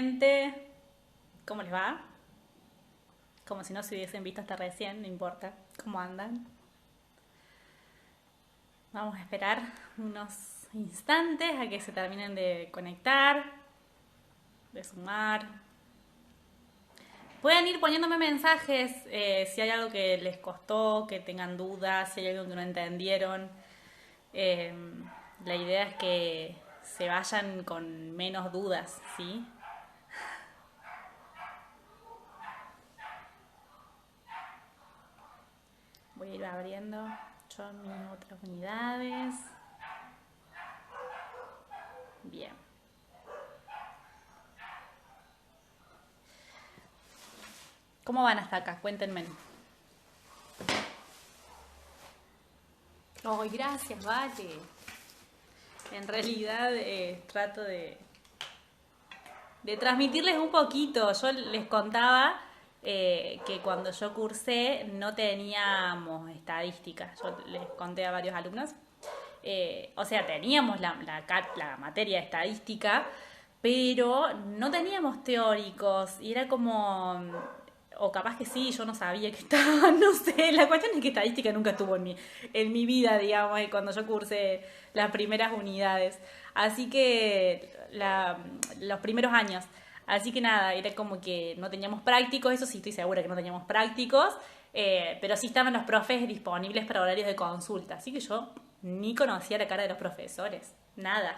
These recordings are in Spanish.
nuevamente. ¿Cómo les va? Como si no se hubiesen visto hasta recién, no importa. ¿Cómo andan? Vamos a esperar unos instantes a que se terminen de conectar, de sumar. Pueden ir poniéndome mensajes si hay algo que les costó, que tengan dudas, si hay algo que no entendieron. Eh, la idea es que se vayan con menos dudas, ¿sí? Voy a ir abriendo yo mis otras unidades. Bien. ¿Cómo van hasta acá? Cuéntenme. Oh, gracias, vale. En realidad trato de transmitirles un poquito. Yo les contaba que cuando yo cursé no teníamos estadística. Yo les conté a varios alumnos. O sea, teníamos la materia de estadística, pero no teníamos teóricos. Y era como... O capaz que sí, yo no sabía que estaba, no sé. La cuestión es que estadística nunca estuvo en mi vida, digamos, cuando yo cursé las primeras unidades. Así que los primeros años. Así que nada, era como que no teníamos prácticos, eso sí estoy segura que no teníamos prácticos, pero sí estaban los profes disponibles para horarios de consulta. Así que yo ni conocía la cara de los profesores, nada.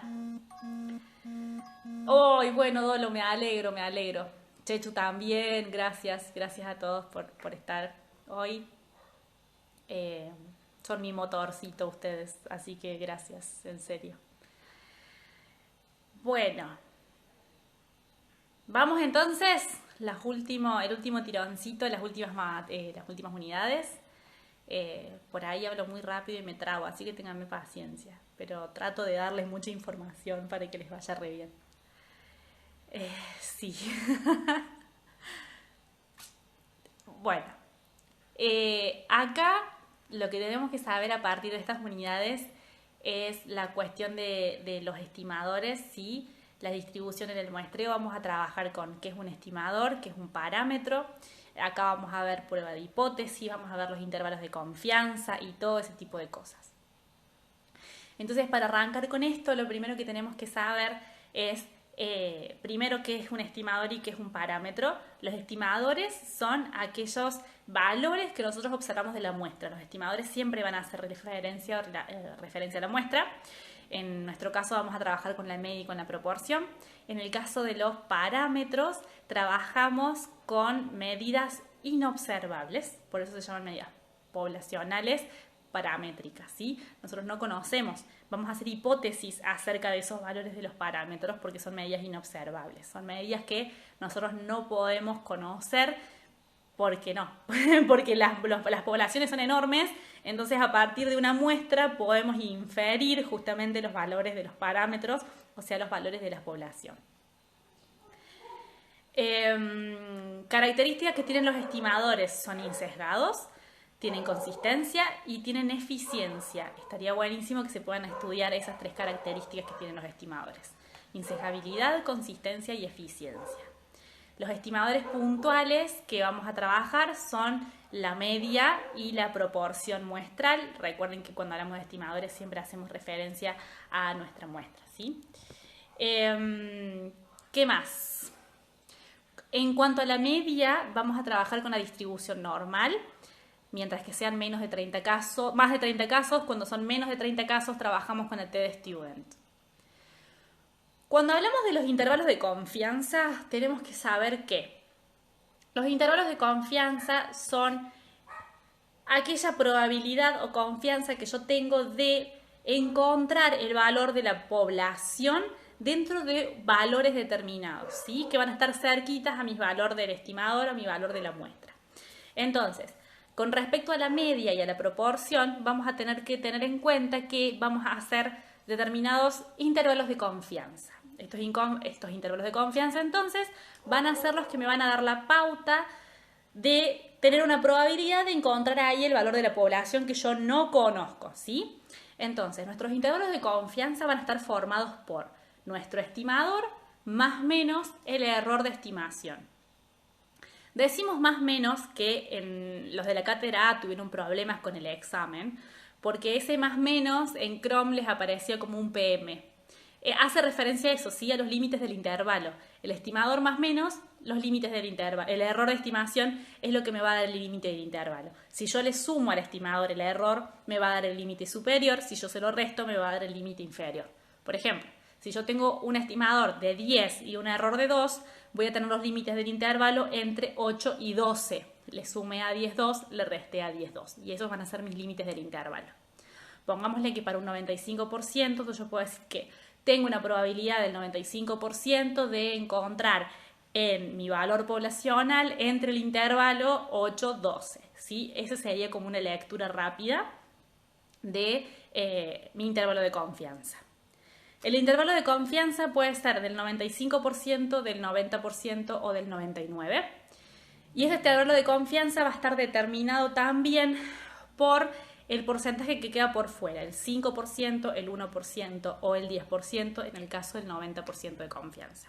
Ay, bueno, Dolo, me alegro, me alegro. Chechu también, gracias a todos por estar hoy. Eh, Son mi motorcito ustedes, así que gracias, en serio. Bueno, vamos entonces, el último tironcito, las últimas unidades. Por ahí hablo muy rápido y me trabo, así que ténganme paciencia. Pero trato de darles mucha información para que les vaya re bien. Sí. Bueno, acá lo que tenemos que saber a partir de estas unidades es la cuestión de los estimadores, ¿sí? La distribución en el muestreo. Vamos a trabajar con qué es un estimador, qué es un parámetro. Acá vamos a ver prueba de hipótesis, vamos a ver los intervalos de confianza y todo ese tipo de cosas. Entonces, para arrancar con esto, lo primero que tenemos que saber es primero qué es un estimador y qué es un parámetro. Los estimadores son aquellos valores que nosotros observamos de la muestra. Los estimadores siempre van a hacer referencia a la muestra. En nuestro caso vamos a trabajar con la media y con la proporción. En el caso de los parámetros trabajamos con medidas inobservables, por eso se llaman medidas poblacionales paramétricas, ¿sí? Nosotros no conocemos, vamos a hacer hipótesis acerca de esos valores de los parámetros porque son medidas inobservables, son medidas que nosotros no podemos conocer porque no, porque las poblaciones son enormes, entonces a partir de una muestra podemos inferir justamente los valores de los parámetros, o sea, los valores de la población. Características que tienen los estimadores son insesgados, tienen consistencia y tienen eficiencia. Estaría buenísimo que se puedan estudiar esas tres características que tienen los estimadores: insesgabilidad, consistencia y eficiencia. Los estimadores puntuales que vamos a trabajar son la media y la proporción muestral. Recuerden que cuando hablamos de estimadores siempre hacemos referencia a nuestra muestra, ¿sí? ¿Qué más? En cuanto a la media, vamos a trabajar con la distribución normal. Mientras que sean menos de 30 casos, más de 30 casos, cuando son menos de 30 casos trabajamos con el t-student. Cuando hablamos de los intervalos de confianza, tenemos que saber que los intervalos de confianza son aquella probabilidad o confianza que yo tengo de encontrar el valor de la población dentro de valores determinados, ¿sí? Que van a estar cerquitas a mi valor del estimador, a mi valor de la muestra. Entonces, con respecto a la media y a la proporción, vamos a tener que tener en cuenta que vamos a hacer determinados intervalos de confianza. Estos intervalos de confianza, entonces, van a ser los que me van a dar la pauta de tener una probabilidad de encontrar ahí el valor de la población que yo no conozco, ¿sí? Entonces, nuestros intervalos de confianza van a estar formados por nuestro estimador más menos el error de estimación. Decimos más menos que en los de la cátedra A tuvieron problemas con el examen, porque ese más menos en Chrome les aparecía como un PM. Hace referencia a eso, ¿sí? A los límites del intervalo. El estimador más menos, los límites del intervalo. El error de estimación es lo que me va a dar el límite del intervalo. Si yo le sumo al estimador el error, me va a dar el límite superior. Si yo se lo resto, me va a dar el límite inferior. Por ejemplo, si yo tengo un estimador de 10 y un error de 2, voy a tener los límites del intervalo entre 8 y 12. Le sumé a 10, 2, le resté a 10, 2. Y esos van a ser mis límites del intervalo. Pongámosle que para un 95%, entonces yo puedo decir que tengo una probabilidad del 95% de encontrar en mi valor poblacional entre el intervalo 8-12. ¿Sí? Esa sería como una lectura rápida de mi intervalo de confianza. El intervalo de confianza puede ser del 95%, del 90% o del 99%. Y este intervalo de confianza va a estar determinado también por el porcentaje que queda por fuera, el 5%, el 1% o el 10% en el caso del 90% de confianza.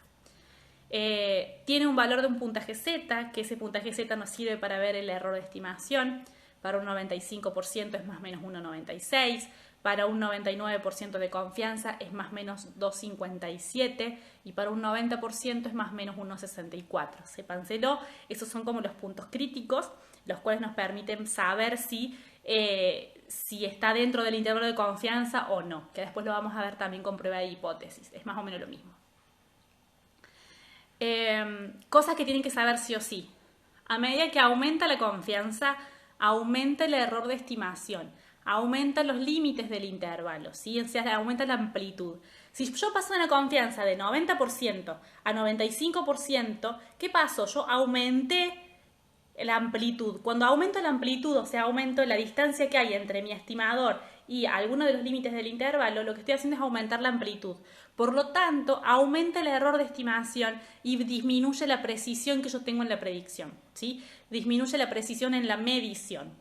Tiene un valor de un puntaje Z, que ese puntaje Z nos sirve para ver el error de estimación. Para un 95% es más o menos 1,96, para un 99% de confianza es más o menos 2,57 y para un 90% es más o menos 1,64. Sépanselo, esos son como los puntos críticos, los cuales nos permiten saber si está dentro del intervalo de confianza o no, que después lo vamos a ver también con prueba de hipótesis, es más o menos lo mismo. Cosas que tienen que saber sí o sí. A medida que aumenta la confianza, aumenta el error de estimación, aumenta los límites del intervalo, ¿sí? O sea, aumenta la amplitud. Si yo paso de una confianza de 90% a 95%, ¿qué pasó? Yo aumenté la amplitud. Cuando aumento la amplitud, o sea, aumento la distancia que hay entre mi estimador y alguno de los límites del intervalo, lo que estoy haciendo es aumentar la amplitud. Por lo tanto, aumenta el error de estimación y disminuye la precisión que yo tengo en la predicción, ¿sí? Disminuye la precisión en la medición.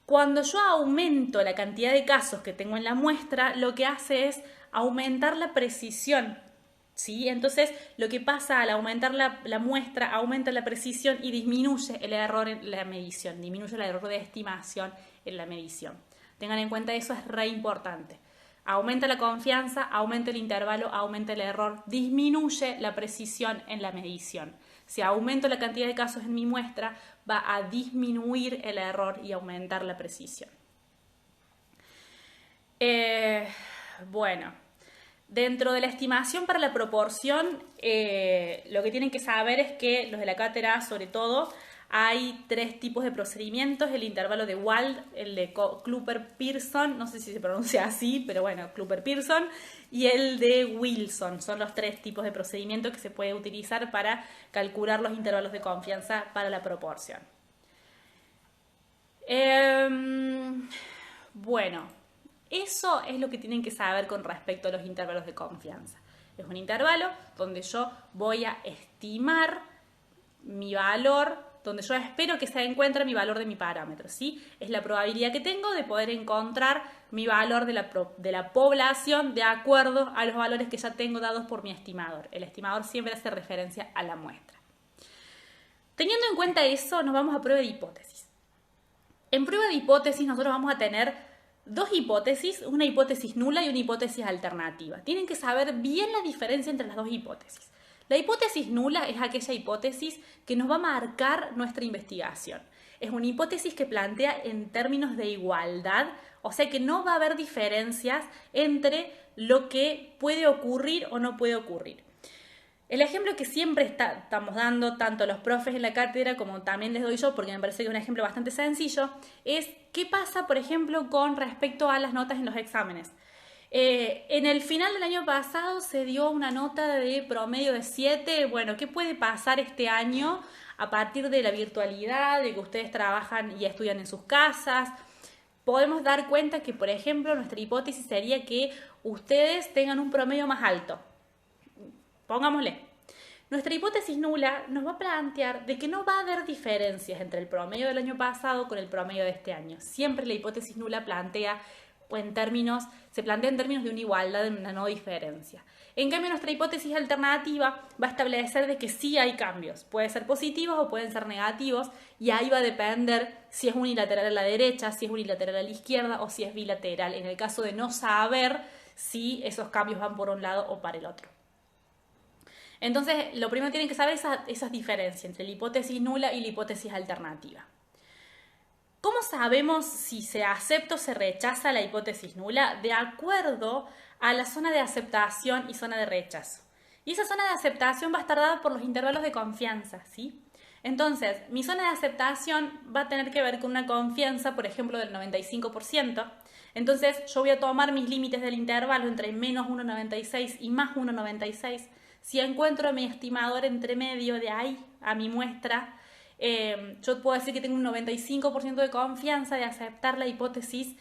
Cuando yo aumento la cantidad de casos que tengo en la muestra, lo que hace es aumentar la precisión, ¿sí? Entonces, lo que pasa al aumentar la muestra, aumenta la precisión y disminuye el error en la medición, disminuye el error de estimación en la medición. Tengan en cuenta eso, es re importante. Aumenta la confianza, aumenta el intervalo, aumenta el error, disminuye la precisión en la medición. Si aumento la cantidad de casos en mi muestra, va a disminuir el error y aumentar la precisión. Bueno, dentro de la estimación para la proporción, lo que tienen que saber es que los de la cátedra A, sobre todo, hay 3 tipos de procedimientos: el intervalo de Wald, el de Kluper-Pearson, no sé si se pronuncia así, pero bueno, Kluper-Pearson, y el de Wilson. Son los 3 tipos de procedimientos que se puede utilizar para calcular los intervalos de confianza para la proporción. Bueno, eso es lo que tienen que saber con respecto a los intervalos de confianza. Es un intervalo donde yo voy a estimar mi valor, donde yo espero que se encuentre mi valor de mi parámetro, ¿sí? Es la probabilidad que tengo de poder encontrar mi valor de la población de acuerdo a los valores que ya tengo dados por mi estimador. El estimador siempre hace referencia a la muestra. Teniendo en cuenta eso, nos vamos a prueba de hipótesis. En prueba de hipótesis nosotros vamos a tener 2 hipótesis, una hipótesis nula y una hipótesis alternativa. Tienen que saber bien la diferencia entre las 2 hipótesis. La hipótesis nula es aquella hipótesis que nos va a marcar nuestra investigación. Es una hipótesis que plantea en términos de igualdad, o sea que no va a haber diferencias entre lo que puede ocurrir o no puede ocurrir. El ejemplo que siempre estamos dando, tanto los profes en la cátedra como también les doy yo, porque me parece que es un ejemplo bastante sencillo, es qué pasa, por ejemplo, con respecto a las notas en los exámenes. En el final del año pasado se dio una nota de promedio de 7. Bueno, ¿qué puede pasar este año a partir de la virtualidad, de que ustedes trabajan y estudian en sus casas? Podemos dar cuenta que, por ejemplo, nuestra hipótesis sería que ustedes tengan un promedio más alto. Pongámosle. Nuestra hipótesis nula nos va a plantear de que no va a haber diferencias entre el promedio del año pasado con el promedio de este año. Siempre la hipótesis nula plantea se plantea en términos de una igualdad, de una no diferencia. En cambio, nuestra hipótesis alternativa va a establecer de que sí hay cambios. Pueden ser positivos o pueden ser negativos y ahí va a depender si es unilateral a la derecha, si es unilateral a la izquierda o si es bilateral, en el caso de no saber si esos cambios van por un lado o para el otro. Entonces, lo primero que tienen que saber es esas diferencias entre la hipótesis nula y la hipótesis alternativa. ¿Cómo sabemos si se acepta o se rechaza la hipótesis nula? De acuerdo a la zona de aceptación y zona de rechazo. Y esa zona de aceptación va a estar dada por los intervalos de confianza, ¿sí? Entonces, mi zona de aceptación va a tener que ver con una confianza, por ejemplo, del 95%. Entonces, yo voy a tomar mis límites del intervalo entre menos 1,96 y más 1,96. Si encuentro mi estimador entre medio de ahí a mi muestra, yo puedo decir que tengo un 95% de confianza de aceptar la hipótesis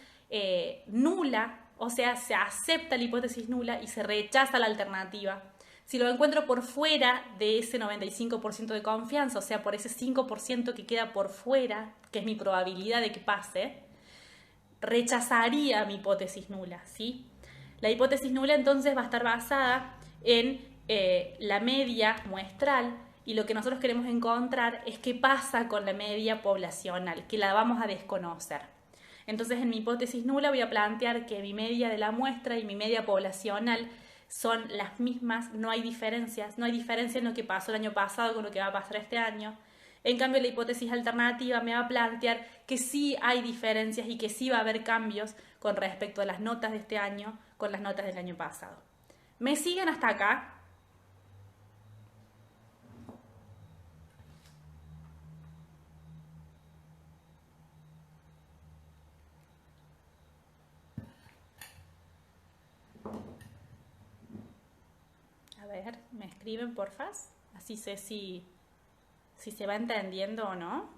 nula, o sea, se acepta la hipótesis nula y se rechaza la alternativa. Si lo encuentro por fuera de ese 95% de confianza, o sea, por ese 5% que queda por fuera, que es mi probabilidad de que pase, rechazaría mi hipótesis nula, ¿sí? La hipótesis nula entonces va a estar basada en la media muestral, y lo que nosotros queremos encontrar es qué pasa con la media poblacional, que la vamos a desconocer. Entonces, en mi hipótesis nula voy a plantear que mi media de la muestra y mi media poblacional son las mismas, no hay diferencias, no hay diferencia en lo que pasó el año pasado con lo que va a pasar este año. En cambio, la hipótesis alternativa me va a plantear que sí hay diferencias y que sí va a haber cambios con respecto a las notas de este año con las notas del año pasado. ¿Me siguen hasta acá? A ver, me escriben porfa, así sé si se va entendiendo o no.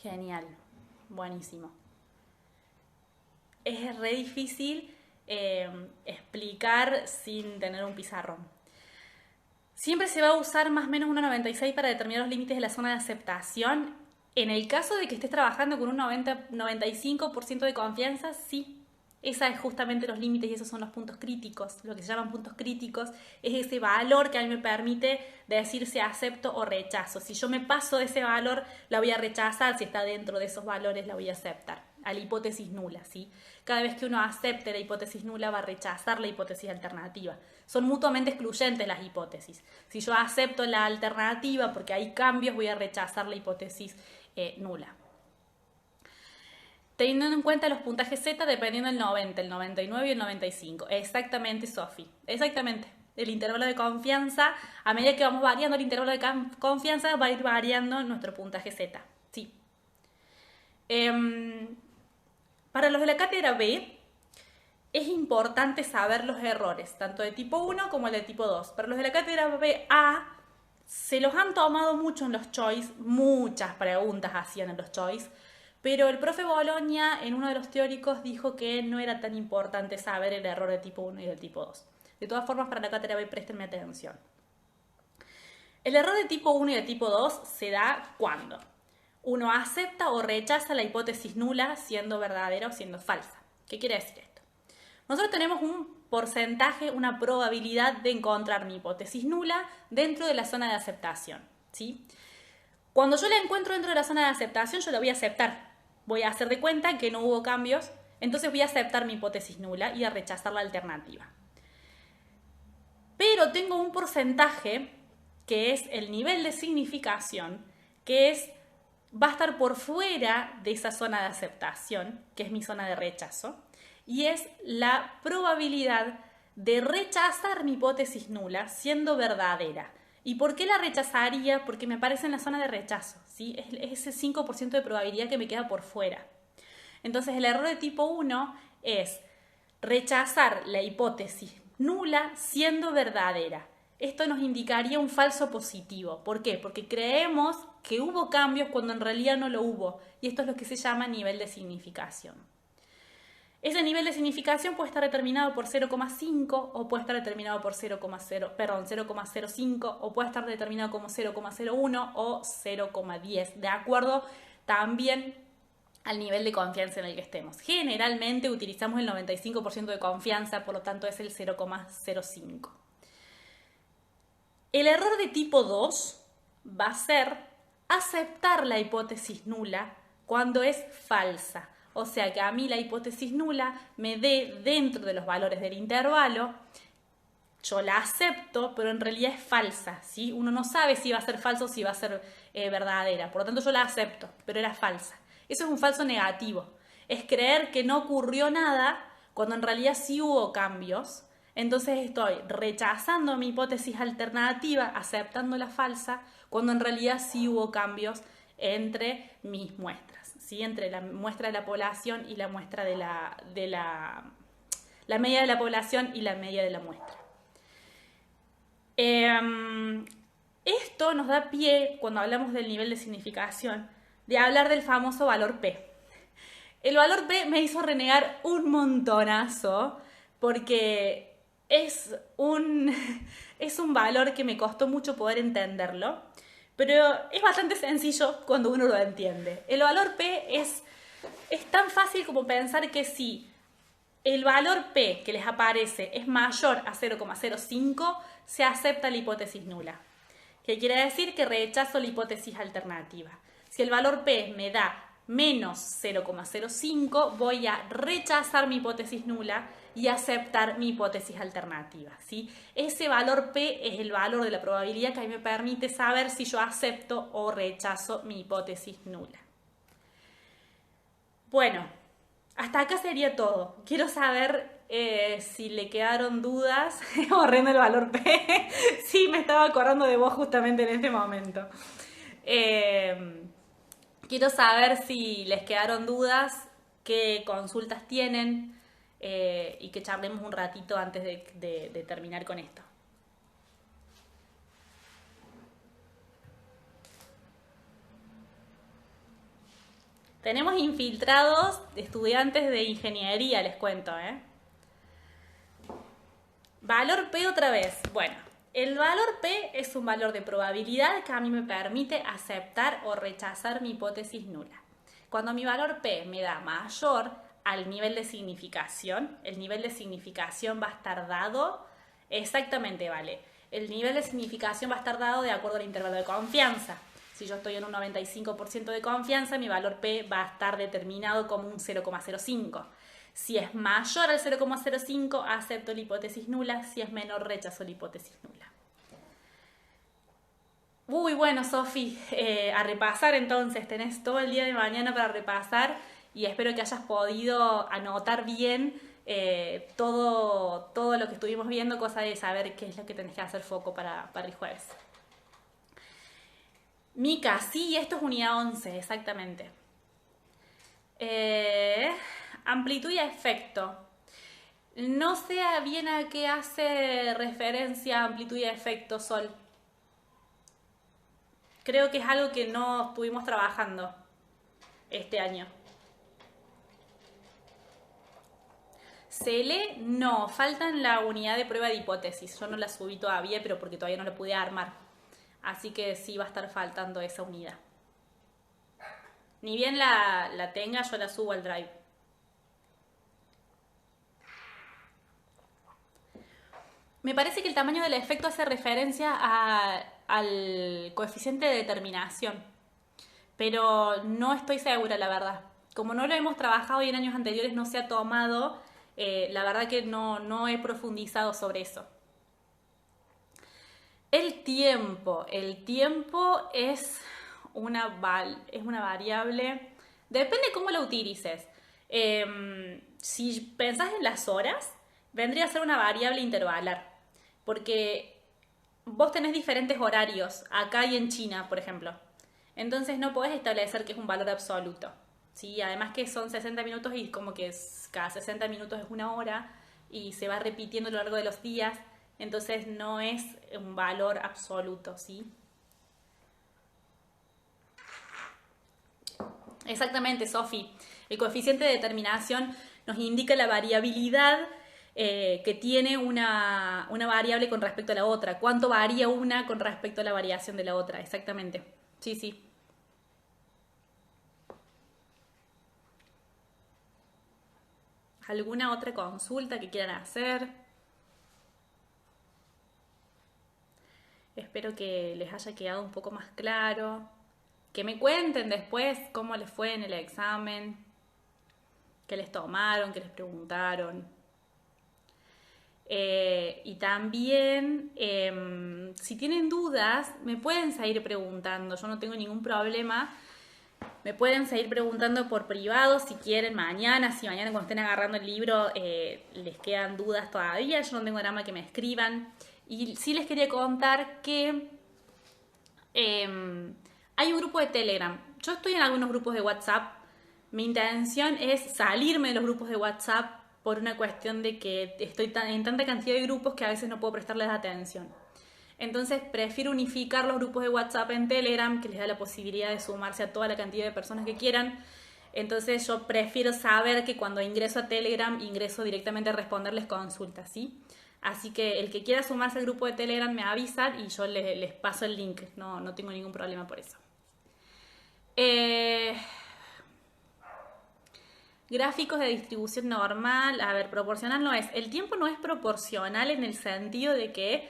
Genial, buenísimo. Es re difícil explicar sin tener un pizarrón. Siempre se va a usar más o menos 1,96 para determinar los límites de la zona de aceptación. En el caso de que estés trabajando con un 95% de confianza, sí. Esa es justamente los límites y esos son los puntos críticos. Lo que se llaman puntos críticos es ese valor que a mí me permite decir si acepto o rechazo. Si yo me paso de ese valor, la voy a rechazar. Si está dentro de esos valores, la voy a aceptar. A la hipótesis nula, ¿sí? Cada vez que uno acepte la hipótesis nula, va a rechazar la hipótesis alternativa. Son mutuamente excluyentes las hipótesis. Si yo acepto la alternativa porque hay cambios, voy a rechazar la hipótesis nula. Teniendo en cuenta los puntajes Z dependiendo del 90, el 99 y el 95. Exactamente, Sofi. Exactamente. El intervalo de confianza, a medida que vamos variando el intervalo de confianza, va a ir variando nuestro puntaje Z. Sí. Para los de la cátedra B, es importante saber los errores, tanto de tipo 1 como el de tipo 2. Para los de la cátedra B A, se los han tomado mucho en los choice, muchas preguntas hacían en los choice, pero el profe Boloña, en uno de los teóricos, dijo que no era tan importante saber el error de tipo 1 y del tipo 2. De todas formas, para la cátedra B, préstenme atención. El error de tipo 1 y de tipo 2 se da cuando uno acepta o rechaza la hipótesis nula siendo verdadera o siendo falsa. ¿Qué quiere decir esto? Nosotros tenemos un porcentaje, una probabilidad de encontrar mi hipótesis nula dentro de la zona de aceptación, ¿sí? Cuando yo la encuentro dentro de la zona de aceptación, yo la voy a aceptar. Voy a hacer de cuenta que no hubo cambios, entonces voy a aceptar mi hipótesis nula y a rechazar la alternativa. Pero tengo un porcentaje que es el nivel de significación, que va a estar por fuera de esa zona de aceptación, que es mi zona de rechazo, y es la probabilidad de rechazar mi hipótesis nula siendo verdadera. ¿Y por qué la rechazaría? Porque me aparece en la zona de rechazo, ¿sí? Es ese 5% de probabilidad que me queda por fuera. Entonces el error de tipo 1 es rechazar la hipótesis nula siendo verdadera. Esto nos indicaría un falso positivo. ¿Por qué? Porque creemos que hubo cambios cuando en realidad no lo hubo. Y esto es lo que se llama nivel de significación. Ese nivel de significación puede estar determinado por 0,5 o puede estar determinado por 0,05 o puede estar determinado como 0,01 o 0,10, de acuerdo también al nivel de confianza en el que estemos. Generalmente utilizamos el 95% de confianza, por lo tanto es el 0,05. El error de tipo 2 va a ser aceptar la hipótesis nula cuando es falsa. O sea que a mí la hipótesis nula me dé dentro de los valores del intervalo, yo la acepto, pero en realidad es falsa, ¿sí? Uno no sabe si va a ser falsa o si va a ser verdadera. Por lo tanto, yo la acepto, pero era falsa. Eso es un falso negativo. Es creer que no ocurrió nada cuando en realidad sí hubo cambios. Entonces estoy rechazando mi hipótesis alternativa, aceptando la falsa, cuando en realidad sí hubo cambios entre mis muestras, ¿sí? Entre la muestra de la población y la muestra de la media de la población y la media de la muestra. Esto nos da pie, cuando hablamos del nivel de significación, de hablar del famoso valor P. El valor P me hizo renegar un montonazo porque es un valor que me costó mucho poder entenderlo, pero es bastante sencillo cuando uno lo entiende. El valor P es tan fácil como pensar que si el valor P que les aparece es mayor a 0,05, se acepta la hipótesis nula. ¿Qué quiere decir? Que rechazo la hipótesis alternativa. Si el valor P me da menos 0,05, voy a rechazar mi hipótesis nula y aceptar mi hipótesis alternativa, ¿sí? Ese valor P es el valor de la probabilidad que a mí me permite saber si yo acepto o rechazo mi hipótesis nula. Bueno, hasta acá sería todo. Quiero saber si le quedaron dudas. Horrendo el valor P. Sí, me estaba acordando de vos justamente en este momento. Quiero saber si les quedaron dudas, qué consultas tienen y que charlemos un ratito antes de terminar con esto. Tenemos infiltrados estudiantes de ingeniería, les cuento, Valor P otra vez. Bueno, el valor P es un valor de probabilidad que a mí me permite aceptar o rechazar mi hipótesis nula. Cuando mi valor P me da mayor al nivel de significación, el nivel de significación va a estar dado exactamente, ¿vale? El nivel de significación va a estar dado de acuerdo al intervalo de confianza. Si yo estoy en un 95% de confianza, mi valor P va a estar determinado como un 0,05. Si es mayor al 0,05, acepto la hipótesis nula. Si es menor, rechazo la hipótesis nula. Uy, bueno, Sofi, a repasar entonces. Tenés todo el día de mañana para repasar y espero que hayas podido anotar bien todo lo que estuvimos viendo, cosa de saber qué es lo que tenés que hacer foco para el jueves. Mica, sí, esto es unidad 11, exactamente. Amplitud y efecto. No sé bien a qué hace referencia amplitud y efecto, Sol. Creo que es algo que no estuvimos trabajando este año. Cele, no, falta en la unidad de prueba de hipótesis. Yo no la subí todavía, pero porque todavía no la pude armar. Así que sí va a estar faltando esa unidad. Ni bien la tenga, yo la subo al Drive. Me parece que el tamaño del efecto hace referencia al coeficiente de determinación. Pero no estoy segura, la verdad. Como no lo hemos trabajado y en años anteriores no se ha tomado, la verdad que no he profundizado sobre eso. El tiempo es una variable, depende cómo lo utilices. Si pensás en las horas, vendría a ser una variable intervalar, porque vos tenés diferentes horarios, acá y en China, por ejemplo. Entonces no podés establecer que es un valor absoluto, ¿sí? Además que son 60 minutos y como que cada 60 minutos es una hora y se va repitiendo a lo largo de los días. Entonces no es un valor absoluto, ¿sí? Exactamente, Sofi. El coeficiente de determinación nos indica la variabilidad que tiene una variable con respecto a la otra. ¿Cuánto varía una con respecto a la variación de la otra? Exactamente. Sí, sí. ¿Alguna otra consulta que quieran hacer? Espero que les haya quedado un poco más claro. Que me cuenten después cómo les fue en el examen, qué les tomaron, qué les preguntaron. Y también, si tienen dudas, me pueden seguir preguntando. Yo no tengo ningún problema. Me pueden seguir preguntando por privado si quieren mañana. Si mañana cuando estén agarrando el libro les quedan dudas todavía, yo no tengo drama que me escriban. Y sí les quería contar que hay un grupo de Telegram. Yo estoy en algunos grupos de WhatsApp. Mi intención es salirme de los grupos de WhatsApp por una cuestión de que estoy en tanta cantidad de grupos que a veces no puedo prestarles atención. Entonces prefiero unificar los grupos de WhatsApp en Telegram, que les da la posibilidad de sumarse a toda la cantidad de personas que quieran. Entonces yo prefiero saber que cuando ingreso a Telegram, ingreso directamente a responderles consultas, ¿sí? Así que el que quiera sumarse al grupo de Telegram me avisan y yo les paso el link. No tengo ningún problema por eso. Gráficos de distribución normal. A ver, proporcional no es. El tiempo no es proporcional en el sentido de que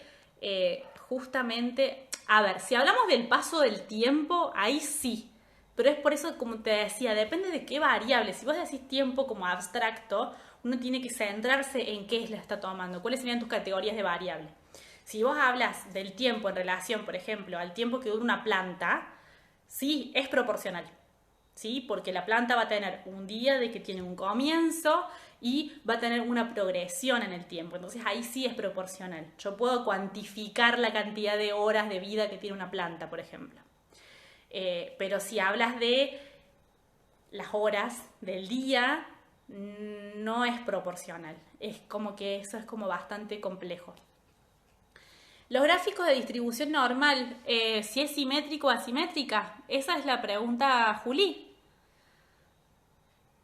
justamente, a ver, si hablamos del paso del tiempo, ahí sí. Pero es por eso, como te decía, depende de qué variable. Si vos decís tiempo como abstracto, uno tiene que centrarse en qué la está tomando, cuáles serían tus categorías de variable. Si vos hablas del tiempo en relación, por ejemplo, al tiempo que dura una planta, sí, es proporcional. ¿Sí? Porque la planta va a tener un día de que tiene un comienzo y va a tener una progresión en el tiempo. Entonces ahí sí es proporcional. Yo puedo cuantificar la cantidad de horas de vida que tiene una planta, por ejemplo. Pero si hablas de las horas del día, no es proporcional. Es como que eso es como bastante complejo. Los gráficos de distribución normal, si es simétrico o asimétrica, esa es la pregunta, Juli.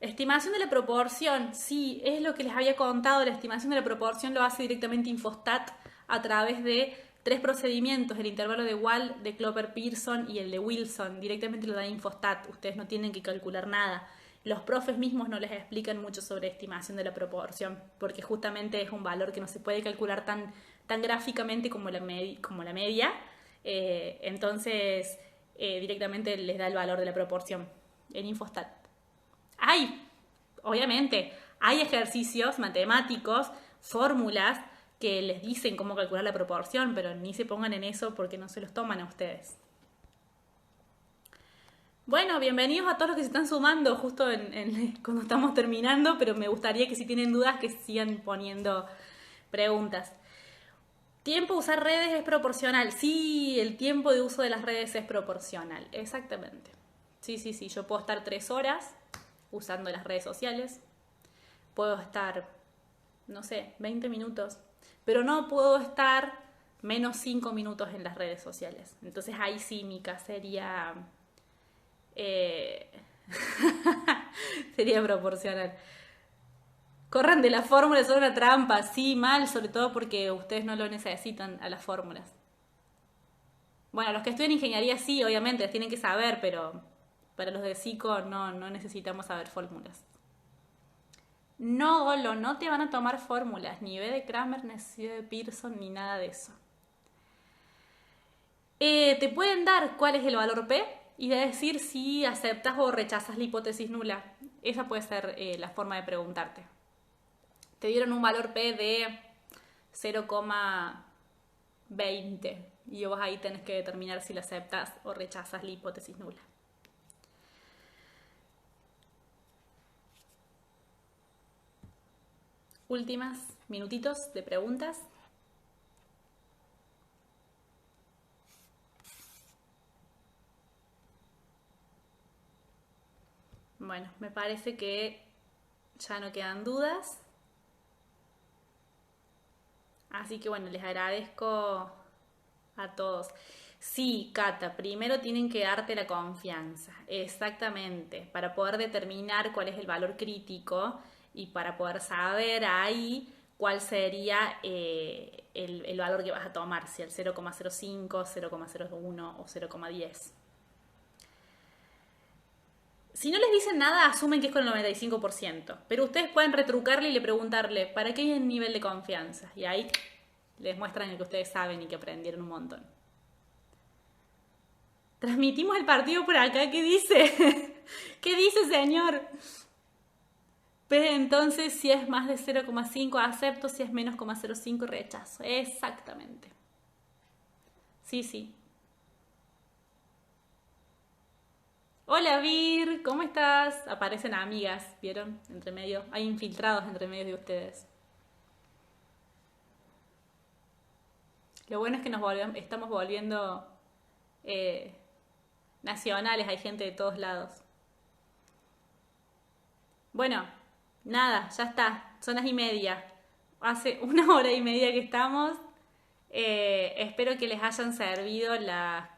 Estimación de la proporción, sí, es lo que les había contado. La estimación de la proporción lo hace directamente Infostat a través de 3 procedimientos: el intervalo de Wall, de Cloper-Pearson y el de Wilson. Directamente lo da Infostat, ustedes no tienen que calcular nada. Los profes mismos no les explican mucho sobre estimación de la proporción, porque justamente es un valor que no se puede calcular tan gráficamente como la media. Entonces, directamente les da el valor de la proporción en Infostat. Obviamente, hay ejercicios matemáticos, fórmulas que les dicen cómo calcular la proporción, pero ni se pongan en eso porque no se los toman a ustedes. Bueno, bienvenidos a todos los que se están sumando justo cuando estamos terminando, pero me gustaría que si tienen dudas que sigan poniendo preguntas. ¿Tiempo de usar redes es proporcional? Sí, el tiempo de uso de las redes es proporcional, exactamente. Sí, yo puedo estar 3 horas usando las redes sociales, puedo estar, no sé, 20 minutos, pero no puedo estar menos 5 minutos en las redes sociales. Entonces ahí sí, Mica, sería sería proporcional. Corran de la fórmula, es una trampa, sí, mal, sobre todo porque ustedes no lo necesitan a las fórmulas. Bueno, los que estudian ingeniería sí, obviamente, las tienen que saber, pero para los de psico no necesitamos saber fórmulas. No, Golo, no te van a tomar fórmulas, ni B de Kramer, ni C de Pearson, ni nada de eso. Te pueden dar cuál es el valor P y de decir si aceptas o rechazas la hipótesis nula. Esa puede ser la forma de preguntarte. Te dieron un valor P de 0,20 y vos ahí tenés que determinar si la aceptas o rechazas la hipótesis nula. Últimas minutitos de preguntas. Bueno, me parece que ya no quedan dudas. Así que bueno, les agradezco a todos. Sí, Cata, primero tienen que darte la confianza, exactamente, para poder determinar cuál es el valor crítico y para poder saber ahí cuál sería el valor que vas a tomar, si el 0,05, 0,01 o 0,10. Si no les dicen nada, asumen que es con el 95%. Pero ustedes pueden retrucarle y le preguntarle, ¿para qué hay un nivel de confianza? Y ahí les muestran que ustedes saben y que aprendieron un montón. Transmitimos el partido por acá, ¿qué dice? ¿Qué dice, señor? Pero entonces, si es más de 0,5 acepto, si es menos 0,05 rechazo. Exactamente. Sí, sí. Hola Vir, ¿cómo estás? Aparecen amigas, ¿vieron? Entre medio. Hay infiltrados entre medio de ustedes. Lo bueno es que estamos volviendo eh, nacionales, hay gente de todos lados. Bueno, nada, ya está, son las y media. Hace una hora y media que estamos. Espero que les hayan servido la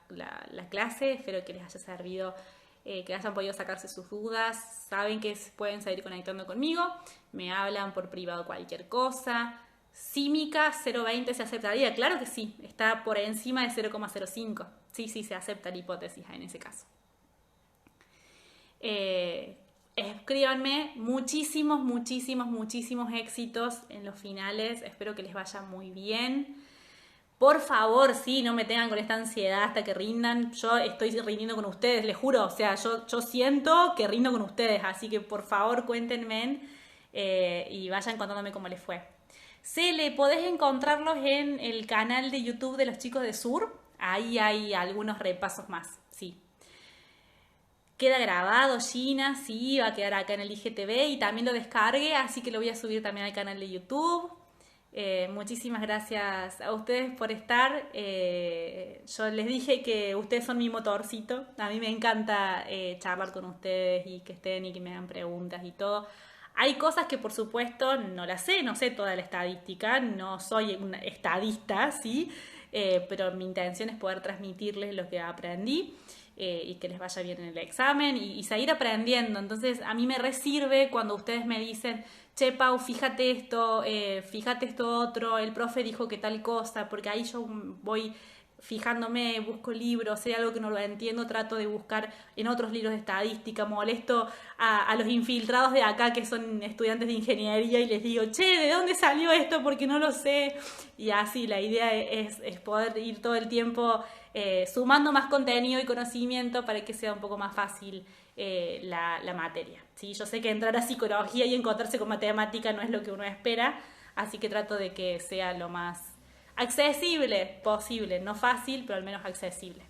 clase, espero que les haya servido, que hayan podido sacarse sus dudas. Saben que pueden seguir conectando conmigo, me hablan por privado cualquier cosa. Símica 0,20 se aceptaría, claro que sí, está por encima de 0,05. Sí, sí, se acepta la hipótesis en ese caso. Escríbanme muchísimos, muchísimos, muchísimos éxitos en los finales. Espero que les vaya muy bien. Por favor, sí, no me tengan con esta ansiedad hasta que rindan. Yo estoy rindiendo con ustedes, les juro. O sea, yo siento que rindo con ustedes. Así que por favor, cuéntenme y vayan contándome cómo les fue. Cele, podés encontrarlos en el canal de YouTube de los chicos de Sur. Ahí hay algunos repasos más, sí. Queda grabado, Gina, sí, va a quedar acá en el IGTV y también lo descargué, así que lo voy a subir también al canal de YouTube. Muchísimas gracias a ustedes por estar. Yo les dije que ustedes son mi motorcito. A mí me encanta charlar con ustedes y que estén y que me hagan preguntas y todo. Hay cosas que por supuesto no las sé, no sé toda la estadística, no soy una estadista, ¿sí? Pero mi intención es poder transmitirles lo que aprendí. Y que les vaya bien en el examen y seguir aprendiendo. Entonces a mí me resirve cuando ustedes me dicen, che Pau, fíjate esto otro, el profe dijo que tal cosa, porque ahí yo voy fijándome, busco libros, si hay algo que no lo entiendo, trato de buscar en otros libros de estadística, molesto a los infiltrados de acá que son estudiantes de ingeniería y les digo, che, ¿de dónde salió esto? Porque no lo sé. Y así, la idea es poder ir todo el tiempo sumando más contenido y conocimiento para que sea un poco más fácil la materia. ¿Sí? Yo sé que entrar a psicología y encontrarse con matemática no es lo que uno espera, así que trato de que sea lo más accesible posible, no fácil, pero al menos accesible.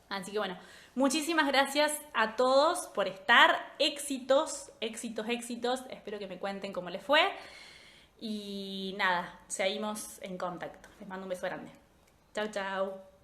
Así que bueno, muchísimas gracias a todos por estar. Éxitos, éxitos, éxitos. Espero que me cuenten cómo les fue. Y nada, seguimos en contacto. Les mando un beso grande. Chau, chau.